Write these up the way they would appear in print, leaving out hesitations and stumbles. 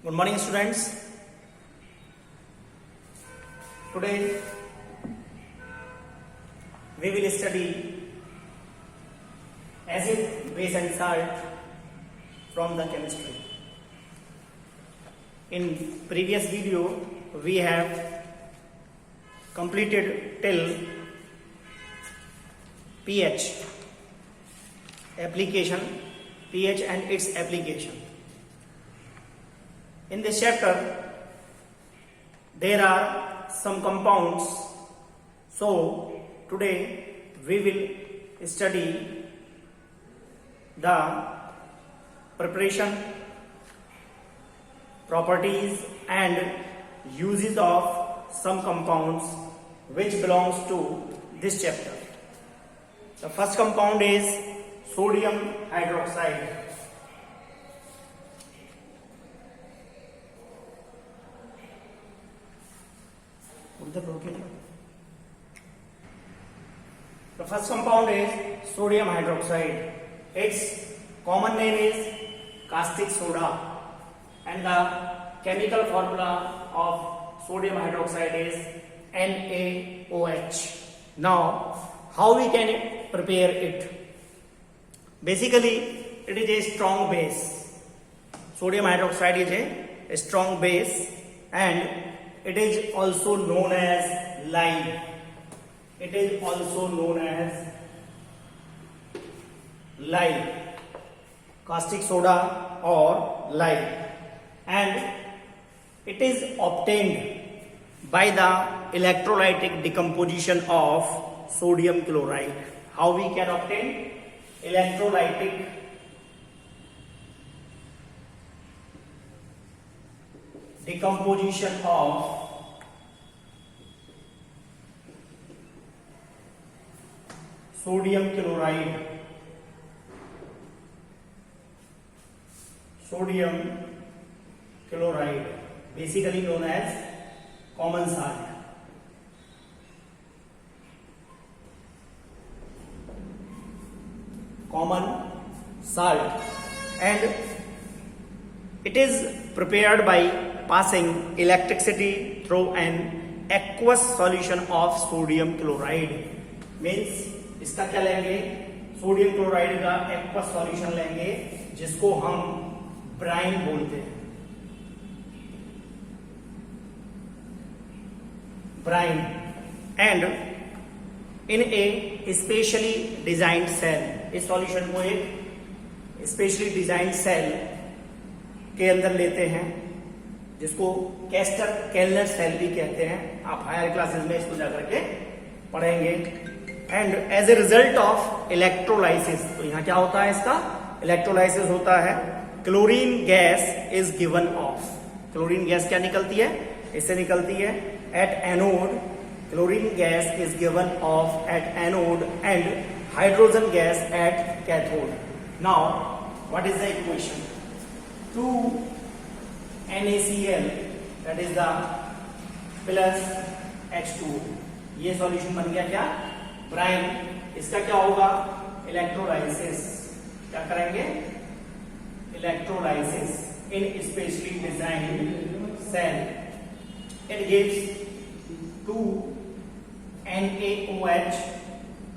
Good morning, students. Today we will study acid, base and salt from the chemistry. In previous video we have completed till pH application, pH and its application. In this chapter there are some compounds, so today we will study the preparation, properties and uses of some compounds which belongs to this chapter. The first compound is sodium hydroxide. The first compound is sodium hydroxide. Its common name is caustic soda and the chemical formula of sodium hydroxide is NaOH. Now, how we can prepare it? Basically, it is a strong base. Sodium hydroxide is a strong base and it is also known as lime. It is also known as lime, caustic soda or lime, and it is obtained by the electrolytic decomposition of sodium chloride. How we can obtain electrolytic decomposition of sodium chloride. Sodium chloride, basically known as common salt. Common salt, and it is prepared by passing electricity through an aqueous solution of sodium chloride. Means इसका क्या लेंगे, sodium chloride का aqueous solution लेंगे जिसको हम brine बोलते हैं. Brine and in a specially designed cell. इस सॉल्यूशन को एक स्पेशली डिजाइंड सेल के अंदर लेते हैं जिसको कैस्टर केलर सेल भी कहते हैं. आप हायर क्लासेस में इसको जाकर के पढ़ेंगे. And as a result of electrolysis, तो यहां क्या होता है, इसका इलेक्ट्रोलाइसिस होता है. Chlorine gas is given off. Chlorine gas क्या निकलती है, इससे निकलती है at anode. Chlorine gas is given off at anode and hydrogen gas at cathode. Now what is the equation? 2NaCl that is the plus H2O. ये solution बन गया क्या, ब्राइन. इसका क्या होगा, इलेक्ट्रोलाइसिस. क्या करेंगे, electrolysis in specially designed cell. It gives 2NaOH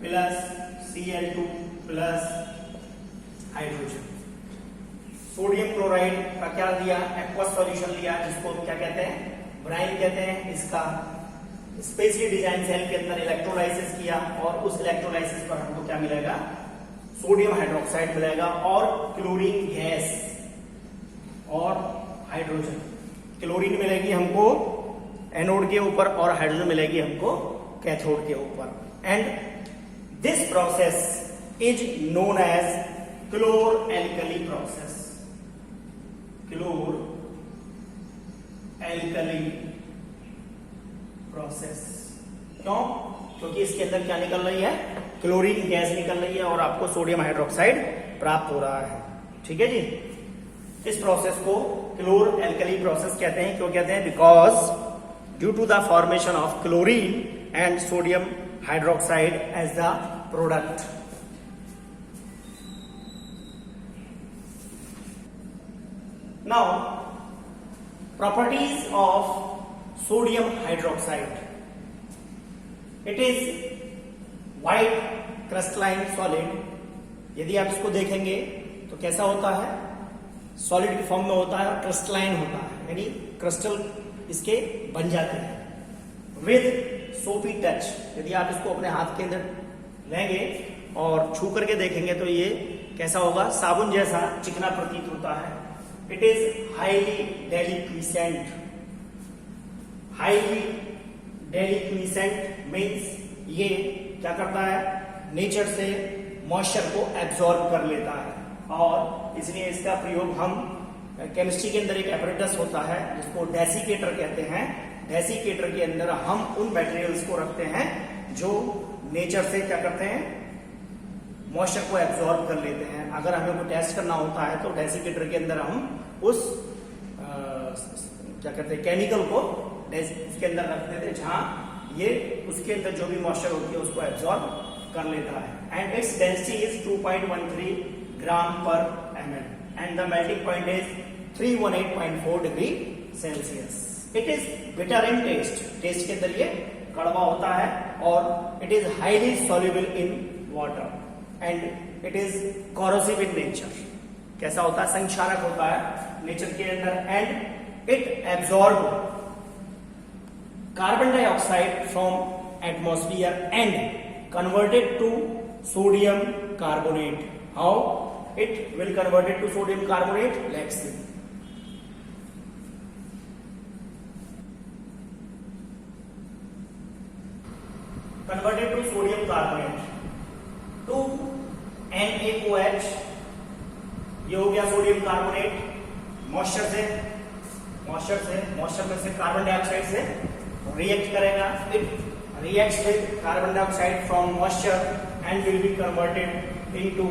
plus Cl2 plus hydrogen. Sodium chloride का क्या दिया, एक्वस सॉल्यूशन लिया जिसको क्या कहते हैं, ब्राइन कहते हैं. इसका स्पेशली डिजाइन सेल के अंदर इलेक्ट्रोलाइसिस किया और उस इलेक्ट्रोलाइसिस पर हमको क्या मिलेगा, सोडियम हाइड्रोक्साइड मिलेगा और क्लोरीन गैस और हाइड्रोजन. क्लोरीन मिलेगी हमको एनोड के ऊपर और हाइड्रोजन मिलेगी हमको कैथोड के ऊपर. And this process is known as chlor alkali process. Chlor alkali process. क्यों, क्योंकि इसके अंदर क्या निकल रही है, क्लोरीन गैस निकल रही है और आपको सोडियम हाइड्रोक्साइड प्राप्त हो रहा है. ठीक है जी. इस प्रोसेस को क्लोर एल्कली प्रोसेस कहते हैं. क्यों कहते हैं, because due to the formation of chlorine and sodium hydroxide as the product. Now properties of sodium hydroxide. It is white crystalline solid. यदि आप इसको देखेंगे तो कैसा होता है, सॉलिड की फॉर्म में होता है और क्रिस्टलाइन होता है, यानी क्रिस्टल इसके बन जाते हैं. विद सोपी टच, यदि आप इसको अपने हाथ के अंदर लेंगे और छू करके देखेंगे तो ये कैसा होगा, साबुन जैसा चिकना प्रतीत होता है. It is highly deliquescent. Highly deliquescent means ये क्या करता है, नेचर से मॉइस्चर को एब्जॉर्ब कर लेता है. और इसलिए इसका प्रयोग हम केमिस्ट्री के अंदर एक एपरेटस होता है जिसको डेसिकेटर कहते हैं. डेसिकेटर के अंदर हम उन मटेरियल्स को रखते हैं जो नेचर से क्या करते हैं, मॉइस्चर को एब्जॉर्ब कर लेते हैं. अगर हमें कोई टेस्ट करना होता है तो डेसिकेटर के अंदर हम उस क्या कहते हैं केमिकल को उसके अंदर रख देते हैं जहां ये उसके अंदर जो भी मॉइस्चर होती है उसको एब्जॉर्ब कर लेता है. And its density is 2.13 gram per ml and the melting point is 318.4 degree celsius. It is bitter in taste. Taste के अंदर ये कड़वा होता है और it is highly soluble in water and it is corrosive in nature. कैसा होता है, संक्षारक होता है नेचर के अंदर. And it absorb carbon dioxide from atmosphere and converted to sodium carbonate. How it will convert it to sodium carbonate? Let's see. Converted to sodium carbonate to NaOH. ये हो गया सोडियम कार्बोनेट. मॉइस्चर में से carbon dioxide से react करेगा. It reacts with carbon dioxide from moisture and will be converted into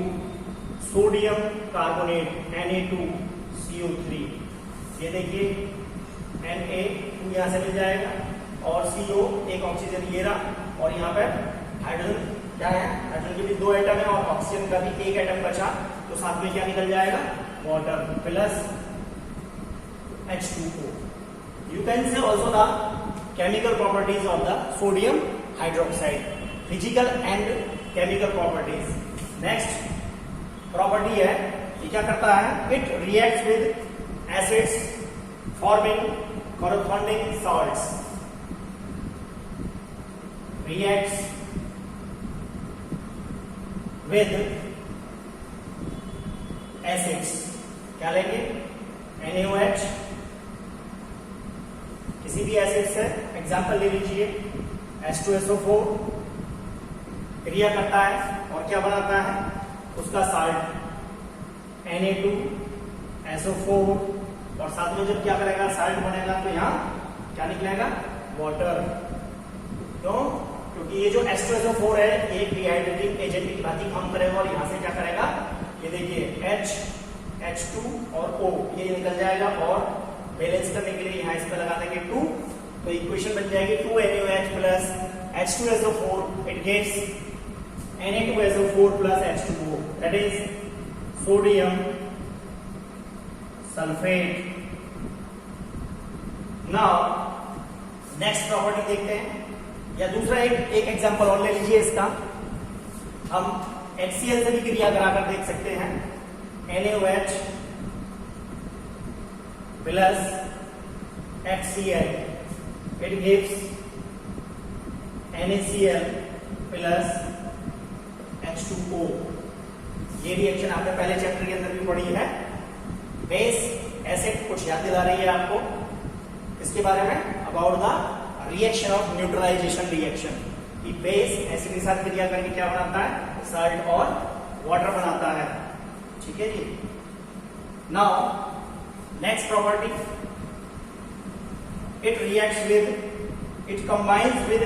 sodium carbonate Na2CO3. ये देखिए Na2 यहां से मिल जाएगा और CO एक ऑक्सीजन ये रहा और यहाँ पे हाइड्रोजन क्या है, हाइड्रोजन के भी 2 एटम है और ऑक्सीजन का भी 1 एटम बचा तो साथ में क्या निकल जाएगा, water plus H2O. You can say also the chemical properties of the sodium hydroxide, physical and chemical properties. Next property है, ये क्या करता है, it reacts with acids forming corresponding salts. Reacts with acids, क्या लेंगे, NaOH. किसी भी acid से एग्जांपल ले लीजिए, H2SO4 क्रिया करता है और क्या बनाता है, उसका साल्ट Na2SO4 और साथ में जब क्या करेगा, साल्ट बनेगा तो यहाँ क्या निकलेगा, वाटर. क्यों, क्योंकि ये जो H2SO4 है एक डिहाइड्रेटिंग एजेंट की भांति काम करेगा और यहाँ से क्या करेगा, ये देखिए H2 और O ये निकल जाएगा और बैलेंस करने के लिए यहाँ इस पर लगा देंगे 2 तो इक्वेशन बन जाएगी 2NaOH plus H2SO4. It gets Na2SO4 plus H2O, that is sodium sulfate. Now next property देखते हैं, या दूसरा एक एग्जांपल और ले लीजिए इसका. हम HCl से भी क्रिया कराकर देख सकते हैं. NaOH plus HCl, it gives NaCl plus H2O. ये रिएक्शन आपने पहले चैप्टर के अंदर भी पढ़ी है. बेस एसिड कुछ याद दिला रही है आपको इसके बारे में, about the reaction of neutralization reaction. कि बेस एसिड के साथ क्रिया करके क्या बनाता है, साल्ट और वाटर बनाता है. ठीक है जी. Now next property, it reacts with, it combines with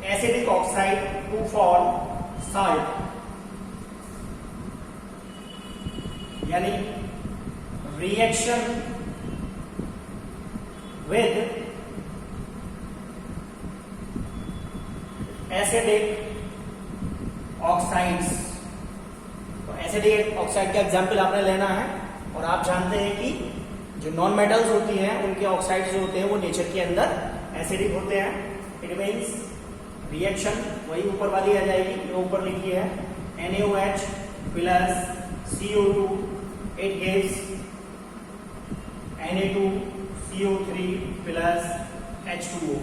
acidic oxide to form salt. यानी रिएक्शन विद एसिडिक ऑक्साइड्स. तो एसिडिक ऑक्साइड का एग्जाम्पल आपने लेना है और आप जानते हैं कि जो नॉन मेटल्स होती हैं उनके ऑक्साइड जो होते हैं वो नेचर के अंदर एसिडिक होते हैं। इट मीन्स रिएक्शन वही ऊपर वाली आ जाएगी जो ऊपर लिखी है, NaOH plus CO2 it gives Na2CO3 plus H2O।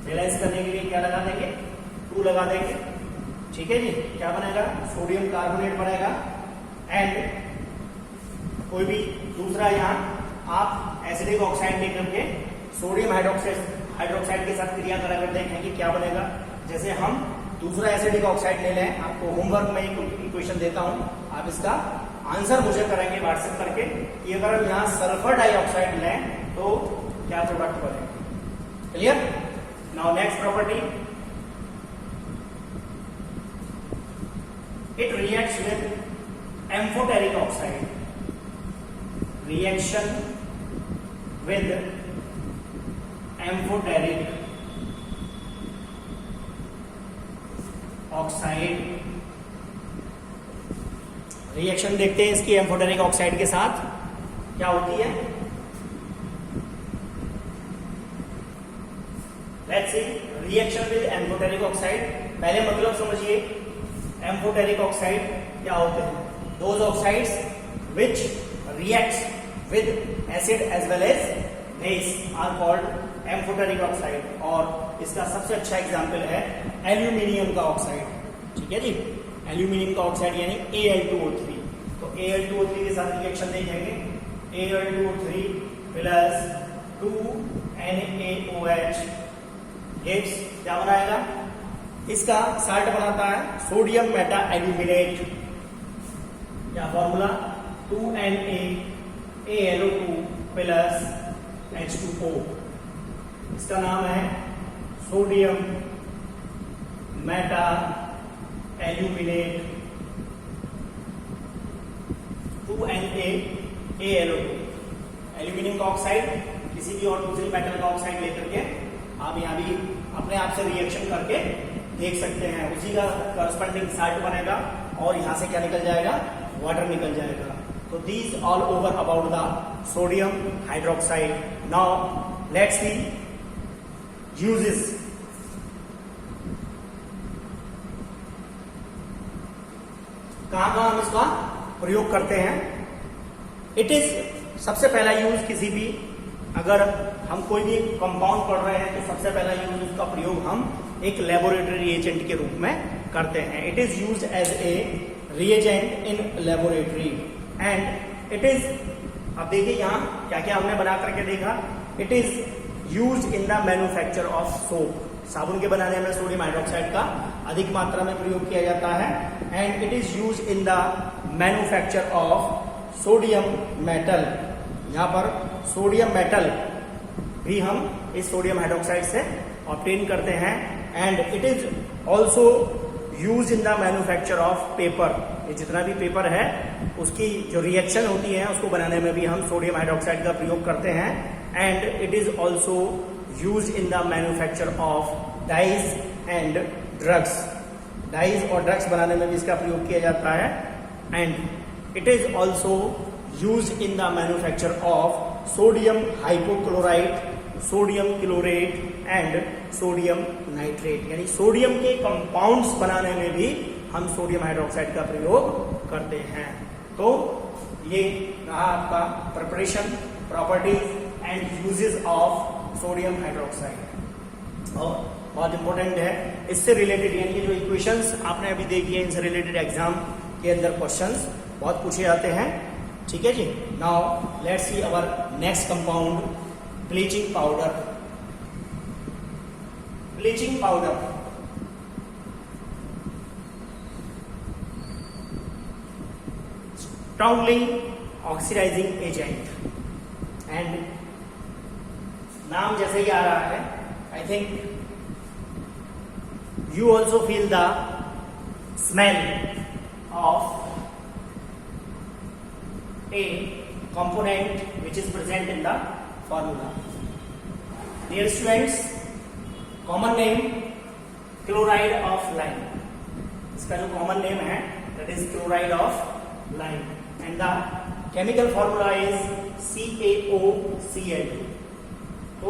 Balance करने के लिए क्या लगा देंगे, 2 लगा देंगे। ठीक है जी, क्या बनेगा, सोडियम कार्बोनेट बनेगा। एंड कोई भी दूसरा यहाँ आप एसिडिक ऑक्साइड लेकर के सोडियम हाइड्रोक्साइड के साथ क्रिया करा कर देखें कि क्या बनेगा। जैसे हम दूसरा एसिडिक ऑक्साइड ले लें, आपको होमवर्क में एक इक्वेशन देता हूं, आप इसका आंसर मुझे करेंगे व्हाट्सएप करके कि अगर हम यहाँ सल्फर डाइऑक्साइड लें तो क्या प्रोडक्ट बनेगा। Clear. Now next property, it reacts with amphoteric oxide. Reaction with amphoteric oxide, reaction देखते हैं इसकी एम्फोटेरिक ऑक्साइड के साथ क्या होती है। Let's see reaction with amphoteric oxide. पहले मतलब समझिए एम्फोटेरिक ऑक्साइड क्या होते हैं, those oxides which reacts with acid as well as base are called amphoteric oxide. और इसका सबसे अच्छा एग्जांपल है एल्यूमिनियम का ऑक्साइड। ठीक है जी, एल्यूमिनियम का ऑक्साइड यानी Al2O3। तो Al2O3 के साथ रिएक्शन देखेंगे, Al2O3 प्लस 2NaOH गिव्स क्या बनाएगा, इसका साल्ट बनाता है सोडियम मेटा एल्यूमिनेट। क्या फॉर्मूला, 2NaAlO2 प्लस H2O। इसका नाम है sodium Meta aluminate 2NaAlO2। Aluminium का ऑक्साइड किसी भी और दूसरी मेटल का ऑक्साइड लेकर के आप यहाँ भी अपने आप से रिएक्शन करके देख सकते हैं, उसी का करस्पॉन्डिंग साल्ट बनेगा और यहाँ से क्या निकल जाएगा, वाटर निकल जाएगा। तो these all over about the sodium hydroxide. Now let's C uses. कहां हम इसका प्रयोग करते हैं। इट इज सबसे पहला यूज किसी भी, अगर हम कोई भी कंपाउंड पढ़ रहे हैं तो सबसे पहला यूज उसका प्रयोग हम एक लेबोरेटरी एजेंट के रूप में करते हैं। It is used as a reagent in laboratory and it is, अब देखिए यहाँ क्या क्या हमने बना करके देखा। It is used in the manufacture of soap. साबुन के बनाने में सोडियम हाइड्रोक्साइड का अधिक मात्रा में प्रयोग किया जाता है। And it is used in the manufacture of sodium metal. यहाँ पर सोडियम मेटल भी हम इस सोडियम हाइड्रोक्साइड से ऑब्टेन करते हैं। And it is also use in the manufacture of paper. ये जितना भी पेपर है उसकी जो रिएक्शन होती है उसको बनाने में भी हम सोडियम हाइड्रोक्साइड का प्रयोग करते हैं। And it is also use in the manufacture of dyes and drugs. Dyes और ड्रग्स बनाने में भी इसका प्रयोग किया जाता है। And it is also use in the manufacture of sodium hypochlorite, sodium chlorate and sodium nitrate. यानी सोडियम के कंपाउंड्स बनाने में भी हम सोडियम हाइड्रोक्साइड का प्रयोग करते हैं। तो ये रहा आपका preparation, properties and uses of sodium hydroxide. और बहुत इंपॉर्टेंट है, इससे रिलेटेड यानी जो इक्वेशंस आपने अभी देखी है इनसे रिलेटेड एग्जाम के अंदर क्वेश्चंस बहुत पूछे जाते हैं। ठीक है जी। Now let's see our next compound, bleaching powder. Bleaching powder strongly oxidizing agent and नाम जैसे ही आ रहा है, I think you also feel the smell of a component which is present in the formula. Dear students, common name chloride of lime. इसका जो common name है that is chloride of lime and the chemical formula is CaOCl2। तो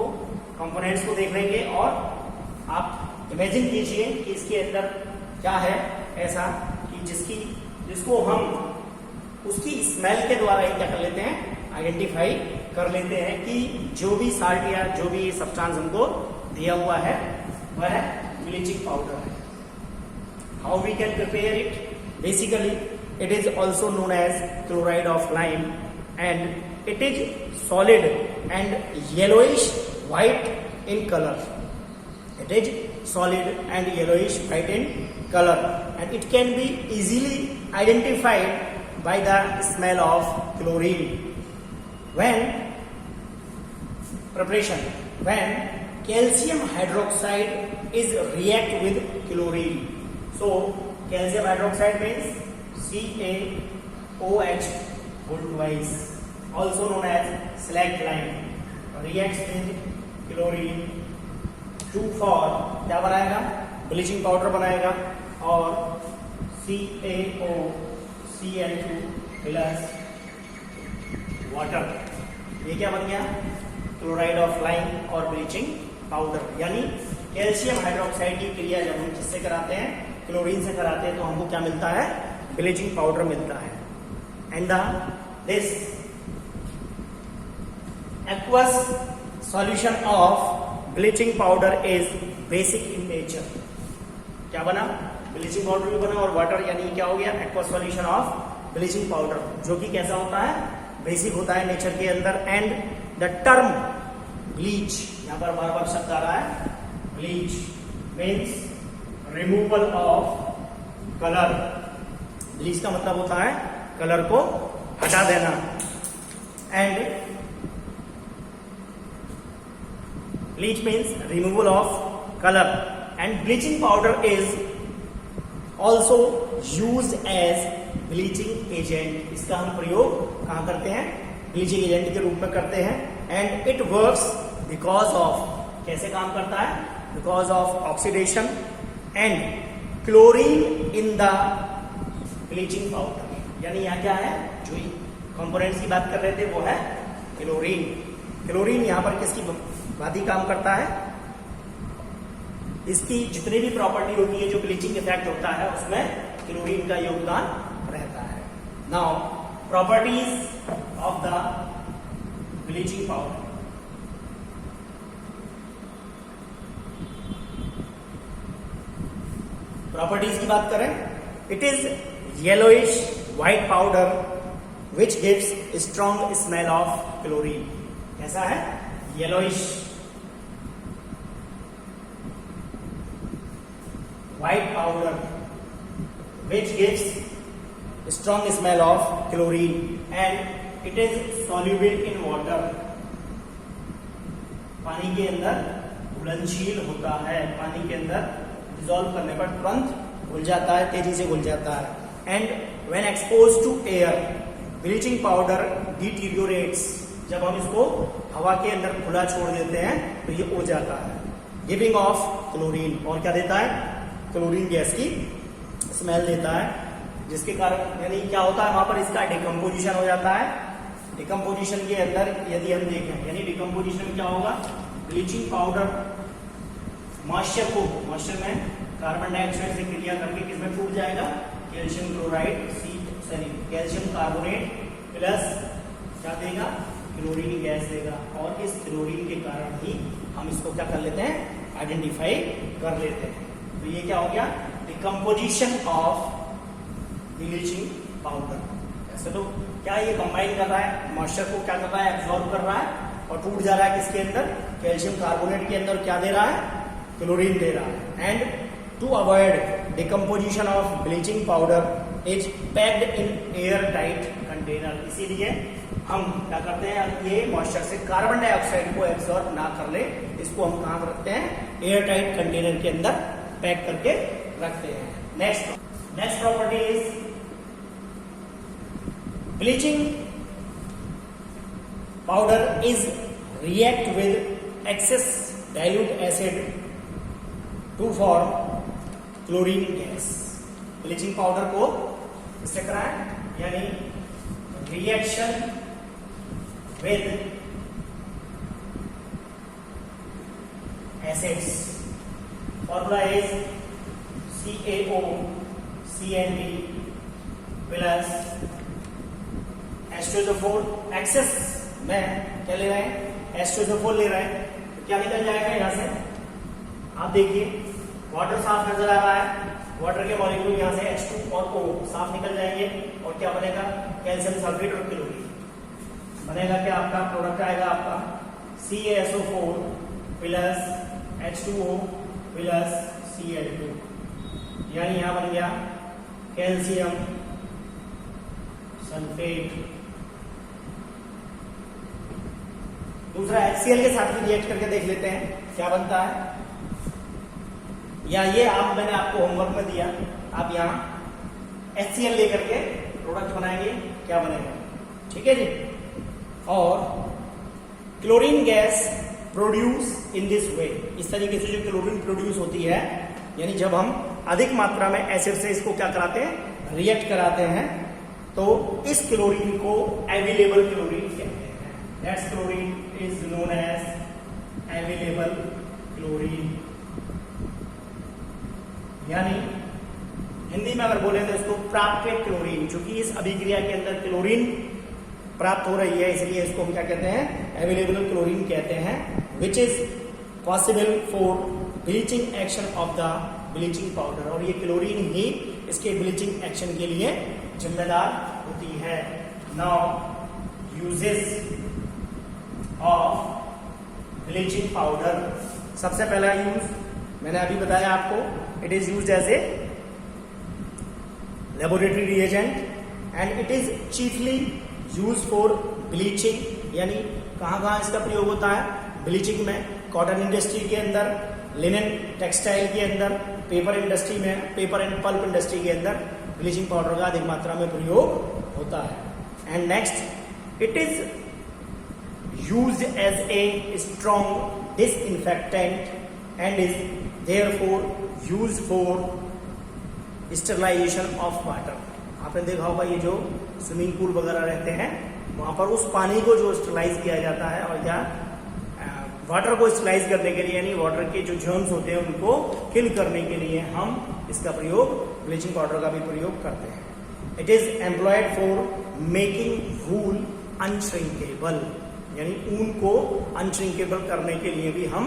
components को देख लेंगे और आप imagine कीजिए कि इसके अंदर क्या है ऐसा कि जिसको हम उसकी स्मेल के द्वारा ही क्या कर लेते हैं, आइडेंटिफाई कर लेते हैं कि जो भी साल्ट या जो भी सब्सटेंस हमको दिया हुआ है वह ब्लीचिंग पाउडर है। How we can prepare it? Basically it is also known as chloride of lime and it is solid and yellowish white in colour. It is solid and yellowish white in color and it can be easily identified by the smell of chlorine. When calcium hydroxide is react with chlorine, so calcium hydroxide means CaOH whole twice, also known as slacked lime, reacts with chlorine to form क्या बनाएगा, bleaching powder बनाएगा और CaOCl2 plus water, ये क्या बन गया, chloride of lime और bleaching powder. यानी कैल्शियम हाइड्रोक्साइड की क्रिया जब हम किससे कराते हैं, क्लोरीन से कराते हैं, तो हमको क्या मिलता है, ब्लीचिंग पाउडर मिलता है। And this aqueous solution of bleaching powder is basic in nature. क्या बना, ब्लीचिंग पाउडर भी बना और वाटर, यानी क्या हो गया, aqua solution of bleaching powder, जो कि कैसा होता है, बेसिक होता है नेचर के अंदर। एंड द टर्म ब्लीच, यहां पर बार बार शब्द आ रहा है, bleach means removal of colour. Bleach का मतलब होता है कलर को हटा देना। And bleach means removal of color and bleaching powder is also used as bleaching agent। इसका हम प्रयोग कहां करते हैं, ब्लीचिंग एजेंट के रूप में करते हैं। And it works because of, कैसे काम करता है, because of oxidation and chlorine in the bleaching powder. यानी यहाँ क्या है, जो कंपोनेंट्स की बात कर रहे थे वो है क्लोरीन। क्लोरीन यहाँ पर किसकी बात ही काम करता है, इसकी जितनी भी प्रॉपर्टी होती है, जो ब्लीचिंग इफेक्ट होता है, उसमें क्लोरीन का योगदान रहता है। Now properties of the bleaching powder. Properties की बात करें, it is yellowish white powder which gives strong smell of chlorine. कैसा है, yellowish white powder which gives strong smell of chlorine and it is soluble in water। पानी के अंदर घुलनशील होता है, पानी के अंदर डिसॉल्व करने पर तुरंत घुल जाता है, तेजी से घुल जाता है। And when expose to air bleaching powder deteriorates. जब हम इसको हवा के अंदर खुला छोड़ देते हैं तो ये हो जाता है, गिविंग ऑफ क्लोरीन, और क्या देता है, क्लोरीन गैस की स्मेल देता है, जिसके कारण यानी क्या होता है, वहां पर इसका डिकम्पोजिशन हो जाता है। डिकम्पोजिशन के अंदर यदि हम देखें, यानी डिकम्पोजिशन में क्या होगा, ब्लीचिंग पाउडर मॉइस्चर में कार्बन डाइऑक्साइड से क्रिया करके किसमें टूट जाएगा, calcium chloride calcium carbonate plus क्या देगा, क्लोरीन गैस देगा। और इस क्लोरीन के कारण ही हम इसको क्या कर लेते हैं, आइडेंटिफाई कर लेते हैं। तो ये क्या हो गया, डिकम्पोजिशन ऑफ ब्लीचिंग पाउडर। ऐसे तो क्या ये कंबाइन कर रहा है, मॉइस्चर को क्या कर रहा है, एब्जॉर्ब कर रहा है और टूट जा रहा है किसके अंदर, कैल्शियम कार्बोनेट के अंदर, क्या दे रहा है, क्लोरीन दे रहा है। And to avoid decomposition of bleaching powder is packed in air tight container. इसीलिए हम क्या करते हैं, ये मॉइस्चर से कार्बन डाइऑक्साइड को एब्जॉर्ब ना कर ले, इसको हम कहां रखते हैं, एयर टाइट कंटेनर के अंदर पैक करके रखते हैं। Next property is bleaching powder is react with excess dilute acid to form chlorine gas. Bleaching powder को इससे कराएं, यानी reaction with acids. Formula is CaOCl plus H2SO4. Excess में क्या ले रहे हैं, H2SO4 ले रहे हैं, तो क्या निकल जाएगा यहां से, आप देखिए वाटर साफ नजर आ रहा है, वाटर के मॉलिक्यूल यहां से H2 और O साफ निकल जाएंगे और क्या बनेगा, कैल्शियम सल्फेट और क्लोरीन बनेगा। क्या आपका प्रोडक्ट आएगा आपका CaSO4 plus H2O plus Cl2, यानी यहां बन गया कैल्शियम सल्फेट। दूसरा HCl के साथ भी रिएक्ट करके देख लेते हैं क्या बनता है, या ये मैंने आपको होमवर्क में दिया, आप यहाँ HCl लेकर के प्रोडक्ट बनाएंगे, क्या बनेगा, ठीक है जी। और chlorine gas produce in this way, इस तरीके से जो क्लोरीन प्रोड्यूस होती है, यानी जब हम अधिक मात्रा में एसिड से इसको क्या कराते हैं, रिएक्ट कराते हैं, तो इस क्लोरीन को अवेलेबल क्लोरीन कहते हैं। That's chlorine is known as available chlorine, यानी हिंदी में अगर बोले तो इसको प्राप्य क्लोरीन, चूंकि इस अभिक्रिया के अंदर क्लोरीन प्राप्त हो रही है, इसलिए इसको हम क्या कहते हैं, अवेलेबल क्लोरीन कहते हैं, which is possible for bleaching action of the bleaching powder. और ये क्लोरीन ही इसके ब्लीचिंग एक्शन के लिए जिम्मेदार होती है। Now uses of bleaching powder, सबसे पहला यूज मैंने अभी बताया आपको, it is used as a laboratory reagent and it is chiefly use for bleaching, यानी कहां कहां इसका प्रयोग होता है, ब्लीचिंग में, कॉटन इंडस्ट्री के अंदर, लिनन टेक्सटाइल के अंदर, पेपर इंडस्ट्री में, पेपर एंड पल्प इंडस्ट्री के अंदर ब्लीचिंग पाउडर का अधिक मात्रा में प्रयोग होता है। And next, it is used as a strong disinfectant and is therefore used for sterilization of water. आपने देखा होगा ये जो स्विमिंग पूल वगैरह रहते हैं, वहां पर उस पानी को जो स्टरलाइज किया जाता है, और या वाटर को स्टरलाइज करने के लिए, यानी वाटर के जो जर्म्स होते हैं उनको किल करने के लिए हम इसका प्रयोग, ब्लीचिंग पाउडर का भी प्रयोग करते हैं। It is employed for making wool unshrinkable, यानी ऊन को अनश्रिंकेबल करने के लिए भी हम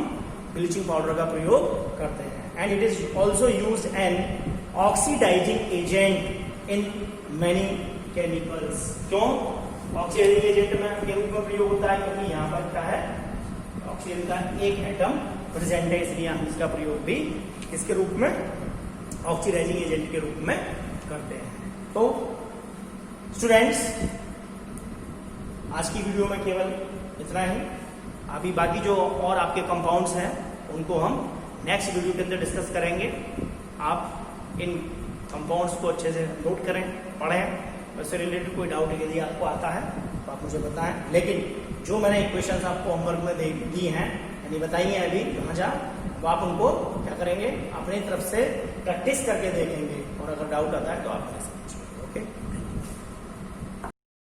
ब्लीचिंग पाउडर का प्रयोग करते हैं। And it is also used an oxidizing agent in many chemicals. क्यों ऑक्सीडाइजिंग एजेंट में के रूप में प्रयोग होता है, क्योंकि यहाँ पर क्या है, ऑक्सीजन का एक एटम प्रेजेंट है, इसलिए हम इसका प्रयोग भी किसके रूप में, ऑक्सीडाइजिंग एजेंट के रूप में करते हैं। तो स्टूडेंट्स, आज की वीडियो में केवल इतना ही। अभी बाकी जो और आपके कंपाउंड्स हैं उनको हम नेक्स्ट वीडियो के अंदर डिस्कस करेंगे। आप इन कंपाउंड्स को अच्छे से नोट करें, पढ़ें, उससे रिलेटेड कोई डाउट यदि आपको आता है तो आप मुझे बताएं। लेकिन जो मैंने इक्वेशंस आपको होमवर्क में दी हैं, यानी बताई हैं अभी कहाँ जा, तो आप उनको क्या करेंगे, अपनी तरफ से प्रैक्टिस करके देखेंगे, और अगर डाउट आता है तो आप मेरे से पूछिए। ओके।